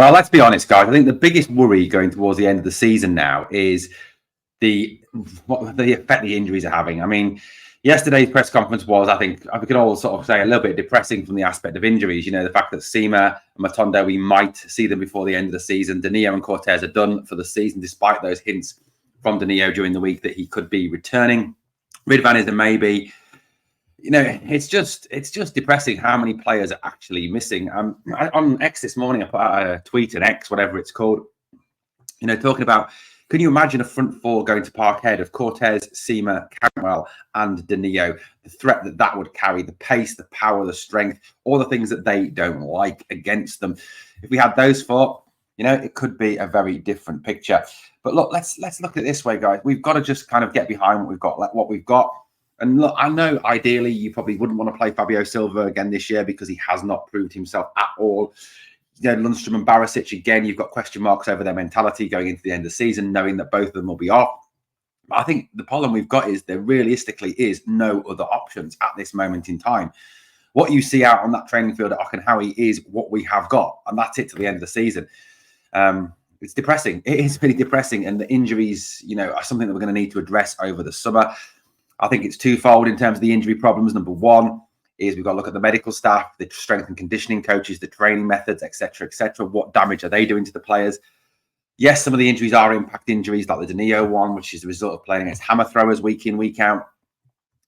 Well, let's be honest, guys. I think the biggest worry going towards the end of the season now is what the effect the injuries are having. I mean, yesterday's press conference was, I think, we could all sort of say a little bit depressing from the aspect of injuries. You know, the fact that Sima and Matondo, we might see them before the end of the season. Danilo and Cortez are done for the season, despite those hints from Danilo during the week that he could be returning. Ridvan is a maybe. You know, it's just depressing how many players are actually missing. On X this morning, I put out a tweet, an X, whatever it's called, you know, talking about, can you imagine a front four going to Parkhead of Cortez, Sima, Cantwell, and Danilo? The threat that would carry, the pace, the power, the strength, all the things that they don't like against them. If we had those four, you know, it could be a very different picture. But look, let's look at it this way, guys. We've got to just kind of get behind what we've got. And look, I know ideally you probably wouldn't want to play Fabio Silva again this year because he has not proved himself at all. You know, Lundstrom and Barisic, again, you've got question marks over their mentality going into the end of the season, knowing that both of them will be off. But I think the problem we've got is there realistically is no other options at this moment in time. What you see out on that training field at Auchenhowie is what we have got, and that's it to the end of the season. It's depressing. It is really depressing, and the injuries, you know, are something that we're going to need to address over the summer. I think it's twofold in terms of the injury problems. Number one is we've got to look at the medical staff, the strength and conditioning coaches, the training methods, etc., etc. What damage are they doing to the players? Yes, some of the injuries are impact injuries, like the Danilo one, which is the result of playing against hammer throwers week in, week out.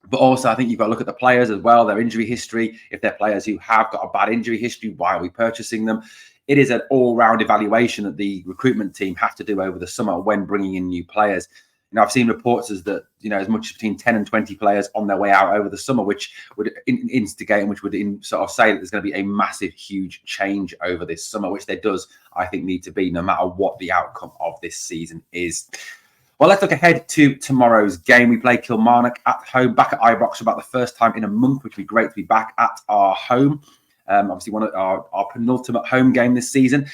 But also, I think you've got to look at the players as well, their injury history. If they're players who have got a bad injury history, why are we purchasing them? It is an all-round evaluation that the recruitment team have to do over the summer when bringing in new players. You know, I've seen reports as that, you know, as much as between 10 and 20 players on their way out over the summer, which would instigate and which would sort of say that there's going to be a massive, huge change over this summer, which there does, I think, need to be no matter what the outcome of this season is. Well, let's look ahead to tomorrow's game. We play Kilmarnock at home, back at Ibrox for about the first time in a month, which would be great to be back at our home. Obviously, one of our penultimate home game this season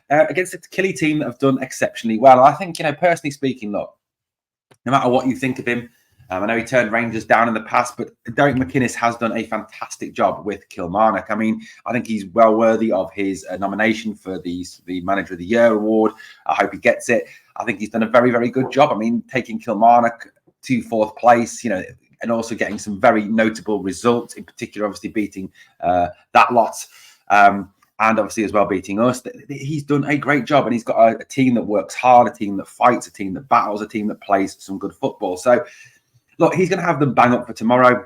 against a Killie team that have done exceptionally well. I think, you know, personally speaking, look, no matter what you think of him, I know he turned Rangers down in the past, but Derek McInnes has done a fantastic job with Kilmarnock. I mean, I think he's well worthy of his nomination for the Manager of the Year award. I hope he gets it. I think he's done a very, very good job. I mean, taking Kilmarnock to fourth place, you know, and also getting some very notable results, in particular, obviously beating that lot. And obviously as well beating us. He's done a great job, and he's got a team that works hard, a team that fights, a team that battles, a team that plays some good football. So, look, he's going to have them bang up for tomorrow.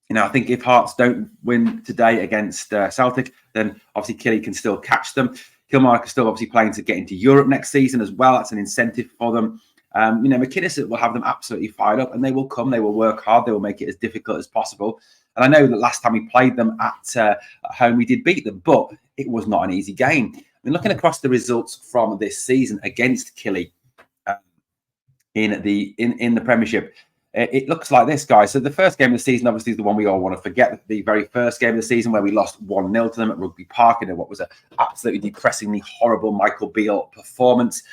You know, I think if Hearts don't win today against Celtic, then obviously Killie can still catch them. Kilmarnock are still obviously playing to get into Europe next season as well. That's an incentive for them. You know, McInnes will have them absolutely fired up, and they will come. They will work hard. They will make it as difficult as possible. And I know that last time we played them at home, we did beat them, but it was not an easy game. I mean, looking across the results from this season against Killie in the Premiership, it looks like this, guys. So the first game of the season, obviously, is the one we all want to forget. The very first game of the season where we lost 1-0 to them at Rugby Park in what was an absolutely depressingly horrible Michael Beale performance.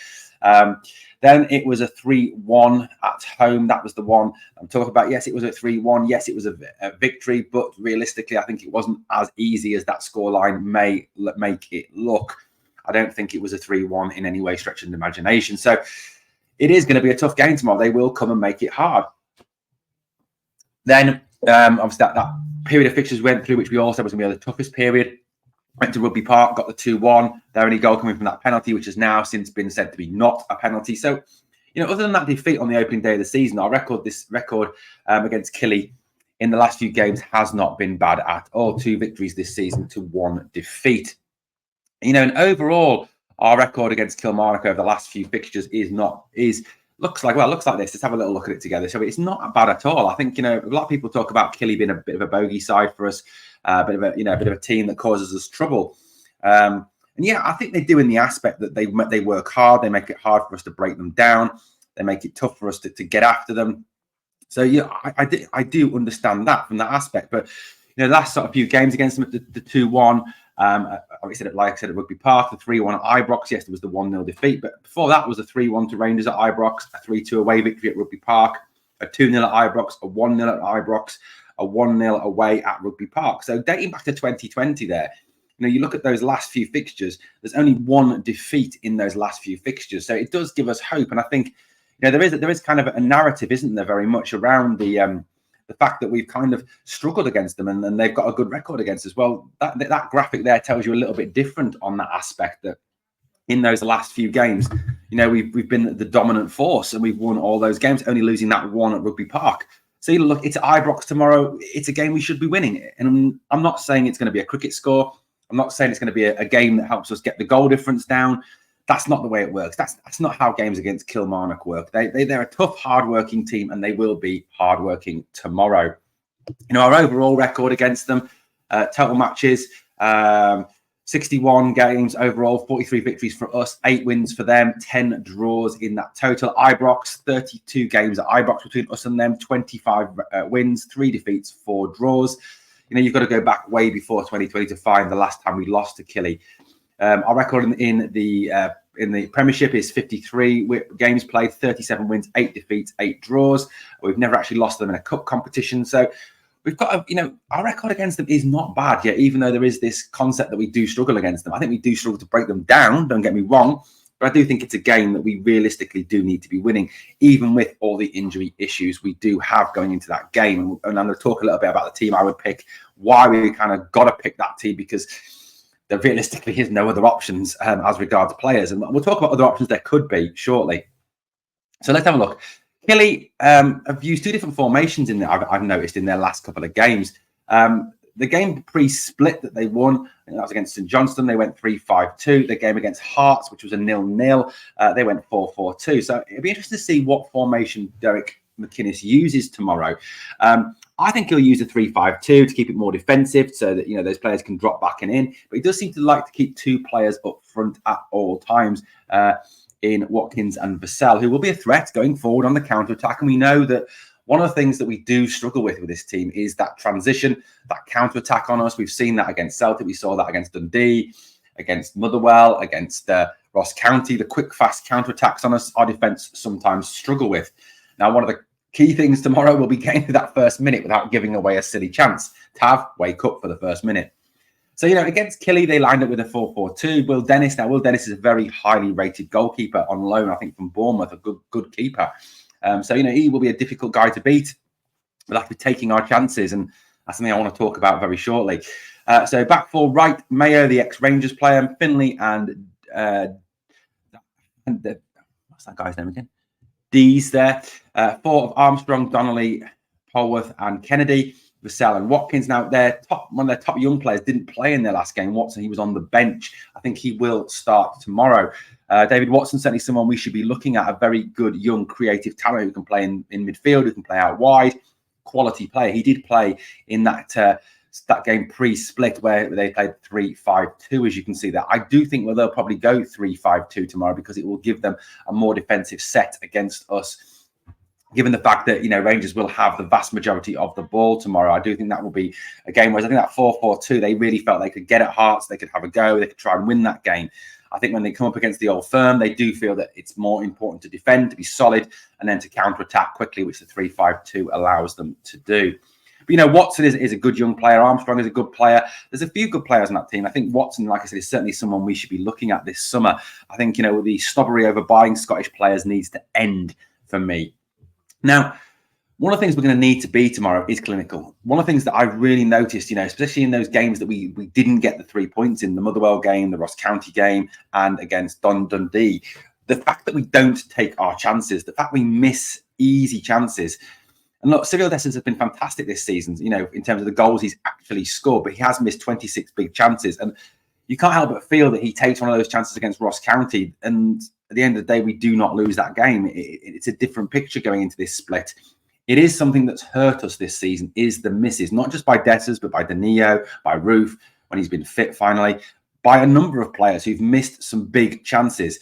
Then it was a 3-1 at home. That was the one I'm talking about. Yes, it was a 3-1. Yes, it was a victory. But realistically, I think it wasn't as easy as that scoreline may make it look. I don't think it was a 3-1 in any way, stretching the imagination. So it is going to be a tough game tomorrow. They will come and make it hard. Then, obviously, that period of fixtures went through, which we all said was going to be the toughest period. Went to Rugby Park, got the 2-1. Their only goal coming from that penalty, which has now since been said to be not a penalty. So, you know, other than that defeat on the opening day of the season, our record against Killie in the last few games has not been bad at all. 2 victories this season to 1 defeat. You know, and overall, our record against Kilmarnock over the last few fixtures looks like this. Let's have a little look at it together. So it's not bad at all. I think, you know, a lot of people talk about Killie being a bit of a bogey side for us. A bit of a team that causes us trouble, and yeah, I think they do in the aspect that they work hard. They make it hard for us to break them down. They make it tough for us to get after them. So yeah, I do understand that from that aspect. But you know, the last sort of few games against them, the 2-1, like I said at Rugby Park, the 3-1 at Ibrox. Yes, there was the 1-0 defeat, but before that was a 3-1 to Rangers at Ibrox, a 3-2 away victory at Rugby Park, a 2-0 at Ibrox, a 1-0 at Ibrox, a 1-0 away at Rugby Park. So dating back to 2020 there, You look at those last few fixtures, there's only one defeat in those last few fixtures. So it does give us hope. And I think, there is kind of a narrative, isn't there, very much around the fact that we've kind of struggled against them and they've got a good record against us. Well, that graphic there tells you a little bit different on that aspect, that in those last few games, we've been the dominant force and we've won all those games, only losing that one at Rugby Park. So look, it's at Ibrox tomorrow. It's a game we should be winning. And I'm not saying it's going to be a cricket score. I'm not saying it's going to be a game that helps us get the goal difference down. That's not the way it works. That's not how games against Kilmarock work. They're a tough, hard-working team, and they will be hard-working tomorrow. Our overall record against them, total matches, 61 games overall, 43 victories for us, 8 wins for them, 10 draws in that total. Ibrox, 32 games at Ibrox between us and them, 25 wins, 3 defeats, 4 draws. You've got to go back way before 2020 to find the last time we lost to Killie. Our record in the Premiership is 53 games played, 37 wins, 8 defeats, 8 draws. We've never actually lost them in a cup competition. So we've got, our record against them is not bad yet, even though there is this concept that we do struggle against them. I think we do struggle to break them down, don't get me wrong, but I do think it's a game that we realistically do need to be winning, even with all the injury issues we do have going into that game. And I'm going to talk a little bit about the team I would pick, why we kind of got to pick that team, because there realistically is no other options as regards players. And we'll talk about other options there could be shortly. So let's have a look. Killie have used 2 different formations in there, I've noticed, in their last couple of games. The game pre-split that they won, that was against St Johnstone, they went 3-5-2. The game against Hearts, which was a 0-0, they went 4-4-2. So it'll be interesting to see what formation Derek McInnes uses tomorrow. I think he'll use a 3-5-2 to keep it more defensive, so that those players can drop back and in. But he does seem to like to keep 2 players up front at all times, in Watkins and Vassell, who will be a threat going forward on the counter-attack. And we know that one of the things that we do struggle with this team is that transition, that counter-attack on us. We've seen that against Celtic. We saw that against Dundee, against Motherwell, against Ross County. The quick, fast counter-attacks on us, our defence sometimes struggle with. Now, one of the key things tomorrow will be getting to that first minute without giving away a silly chance. Tav, wake up for the first minute. So, against Killie, they lined up with a 4-4-2. Will Dennis is a very highly rated goalkeeper on loan, I think, from Bournemouth, a good keeper. So, he will be a difficult guy to beat. We'll have to be taking our chances, and that's something I want to talk about very shortly. So, back 4 right, Mayo, the ex-Rangers player, Finley and what's that guy's name again? D's there. 4 of Armstrong, Donnelly, Polworth and Kennedy. Vassell and Watkins. Now, one of their top young players didn't play in their last game. Watson, he was on the bench. I think he will start tomorrow. David Watson, certainly someone we should be looking at, a very good young creative talent who can play in midfield, who can play out wide, quality player. He did play in that game pre-split where they played 3-5-2, as you can see there. I do think they'll probably go 3-5-2 tomorrow, because it will give them a more defensive set against us. Given the fact that, Rangers will have the vast majority of the ball tomorrow, I do think that will be a game. Whereas I think that 4-4-2, they really felt they could get at Hearts, they could have a go, they could try and win that game. I think when they come up against the Old Firm, they do feel that it's more important to defend, to be solid, and then to counter-attack quickly, which the 3-5-2 allows them to do. But, Watson is a good young player. Armstrong is a good player. There's a few good players on that team. I think Watson, like I said, is certainly someone we should be looking at this summer. I think, the snobbery over buying Scottish players needs to end for me. Now, one of the things we're going to need to be tomorrow is clinical. One of the things that I really noticed, especially in those games that we didn't get the 3 points in, the Motherwell game, the Ross County game, and against Dundee, the fact that we don't take our chances, the fact we miss easy chances. And look, Cyril Dessers has been fantastic this season, in terms of the goals he's actually scored, but he has missed 26 big chances. And you can't help but feel that he takes one of those chances against Ross County, and at the end of the day, we do not lose that game. It's a different picture going into this split. It is something that's hurt us this season, is the misses, not just by Dessers, but by Danilo, by Roof, when he's been fit finally, by a number of players who've missed some big chances.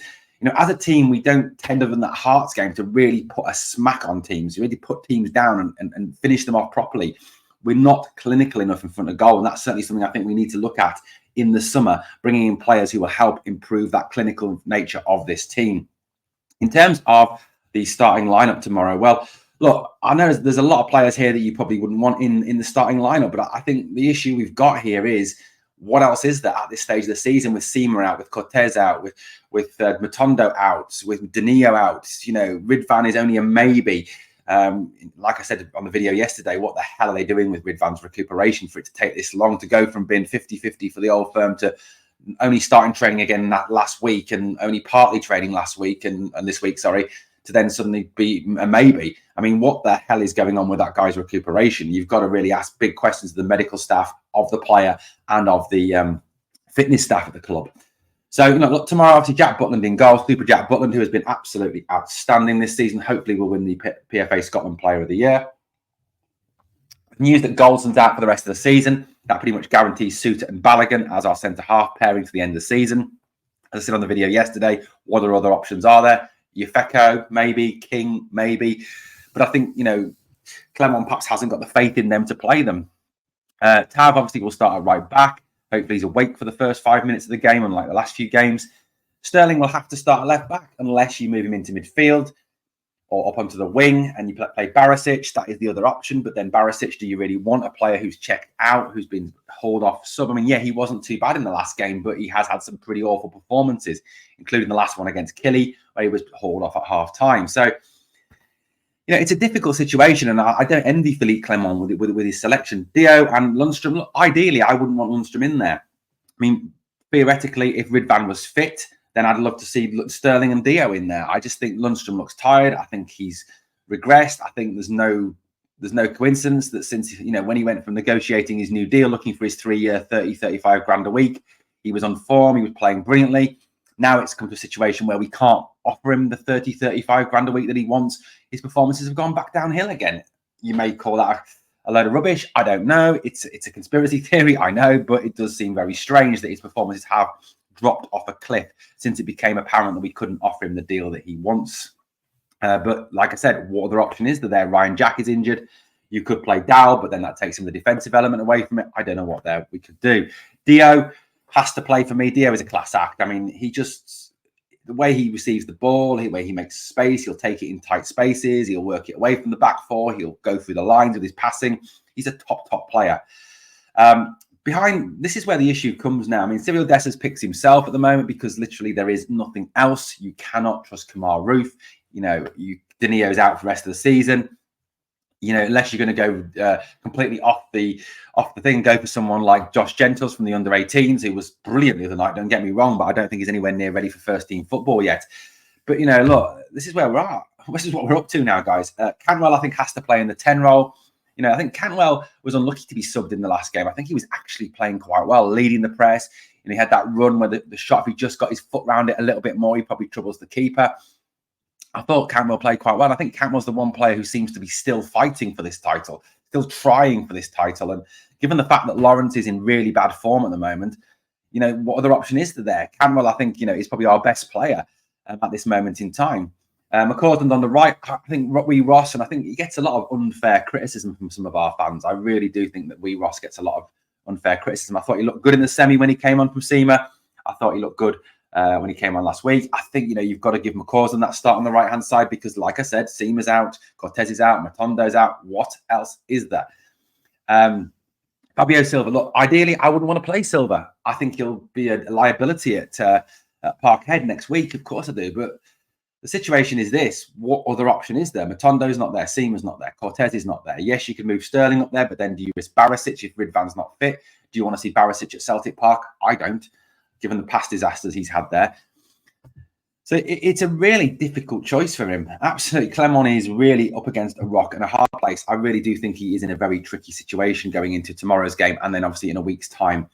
As a team, we don't tend, other than that Hearts game, to really put a smack on teams, really put teams down and finish them off properly. We're not clinical enough in front of goal, and that's certainly something I think we need to look at in the summer, bringing in players who will help improve that clinical nature of this team. In terms of the starting lineup tomorrow, well, look, I know there's a lot of players here that you probably wouldn't want in the starting lineup, but I think the issue we've got here is what else is there at this stage of the season with Seema out, with Cortez out, with Matondo out, with Danilo out? You know, Ridvan is only a maybe. Like I said on the video yesterday, what the hell are they doing with Ridvan's recuperation for it to take this long to go from being 50-50 for the old firm to only starting training again that last week and only partly training last week and this week, sorry, to then suddenly be a maybe. I mean, what the hell is going on with that guy's recuperation? You've got to really ask big questions of the medical staff, of the player, and of the fitness staff at the club. So, you know, look, tomorrow, obviously, Jack Butland in goal. Super Jack Butland, who has been absolutely outstanding this season. Hopefully will win the PFA Scotland Player of the Year. News that Goldson's out for the rest of the season. That pretty much guarantees Suter and Balogun as our centre-half pairing to the end of the season. As I said on the video yesterday, what other options are there? Yefeko, maybe. King, maybe. But I think, you know, Clement perhaps hasn't got the faith in them to play them. Tav obviously will start at right back. Hopefully he's awake for the first 5 minutes of the game, unlike the last few games. Sterling will have to start at left back unless you move him into midfield or up onto the wing and you play Barisic. That is the other option. But then Barisic, do you really want a player who's checked out, who's been hauled off sub? I mean, yeah, he wasn't too bad in the last game, but he has had some pretty awful performances, including the last one against Killie, where he was hauled off at half time. So, you know, it's a difficult situation, and I don't envy Philippe Clement with his selection. Dio and Lundstrom, look, ideally, I wouldn't want Lundstrom in there. I mean, theoretically, if Ridvan was fit, then I'd love to see Sterling and Dio in there. I just think Lundstrom looks tired. I think he's regressed. I think there's no coincidence that since, you know, when he went from negotiating his new deal, looking for his 3-year, 35 grand a week, he was on form. He was playing brilliantly. Now it's come to a situation where we can't offer him the 35 grand a week that he wants. His performances have gone back downhill again. You may call that a load of rubbish. I don't know. It's a conspiracy theory, I know, but it does seem very strange that his performances have dropped off a cliff since it became apparent that we couldn't offer him the deal that he wants. But like I said, what other option is there? Ryan Jack is injured. You could play Dow, but then that takes him the defensive element away from it. I don't know what we could do. Dio has to play for me. Dio is a class act. I mean, the way he receives the ball, the way he makes space, he'll take it in tight spaces. He'll work it away from the back four. He'll go through the lines with his passing. He's a top player. This is where the issue comes now. I mean, Cyril Dessers picks himself at the moment because literally there is nothing else. You cannot trust Kemar Roof. You know, Danio's out for the rest of the season. You know, unless you're going to go completely off the thing, go for someone like Josh Gentles from the under-18s, who was brilliant the other night. Don't get me wrong, but I don't think he's anywhere near ready for first-team football yet. But, you know, look, this is where we're at. This is what we're up to now, guys. Cantwell, I think, has to play in the 10 role. You know, I think Cantwell was unlucky to be subbed in the last game. I think he was actually playing quite well, leading the press. And he had that run where the shot, if he just got his foot around it a little bit more, he probably troubles the keeper. I thought Cantwell played quite well. I think Cantwell's the one player who seems to be still fighting for this title, still trying for this title. And given the fact that Lawrence is in really bad form at the moment, you know, what other option is there? Cantwell, I think, you know, is probably our best player at this moment in time. McCausland on the right, I think Wee Ross, and I think he gets a lot of unfair criticism from some of our fans. I really do think that Wee Ross gets a lot of unfair criticism. I thought he looked good in the semi when he came on from Seema. I thought he looked good when he came on last week. I think, you know, you've got to give McCausland that start on the right-hand side because, like I said, Seema's out, Cortez is out, Matondo's out. What else is there? Fabio Silva, look, ideally, I wouldn't want to play Silva. I think he'll be a liability at Parkhead next week. Of course I do, but the situation is this. What other option is there? Matondo's not there. Seema's not there. Cortez is not there. Yes, you can move Sterling up there, but then do you risk Barisic if Ridvan's not fit? Do you want to see Barisic at Celtic Park? I don't, given the past disasters he's had there. So it's a really difficult choice for him. Absolutely. Clement is really up against a rock and a hard place. I really do think he is in a very tricky situation going into tomorrow's game and then obviously in a week's time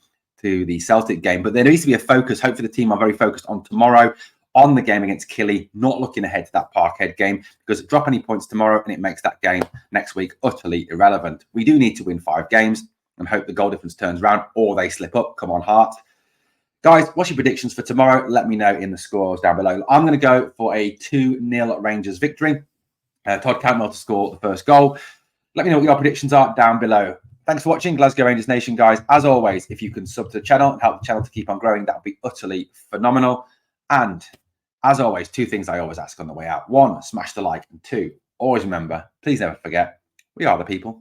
to the Celtic game. But there needs to be a focus. Hopefully the team are very focused on tomorrow, on the game against Killie, not looking ahead to that Parkhead game, because drop any points tomorrow and it makes that game next week utterly irrelevant. We do need to win 5 games and hope the goal difference turns around or they slip up. Come on, Hart. Guys, what's your predictions for tomorrow? Let me know in the scores down below. I'm going to go for a 2-0 Rangers victory. Todd Cantwell to score the first goal. Let me know what your predictions are down below. Thanks for watching Glasgow Rangers Nation, guys. As always, if you can sub to the channel and help the channel to keep on growing, that would be utterly phenomenal. And as always, 2 things I always ask on the way out. 1, smash the like. And 2, always remember, please never forget, we are the people.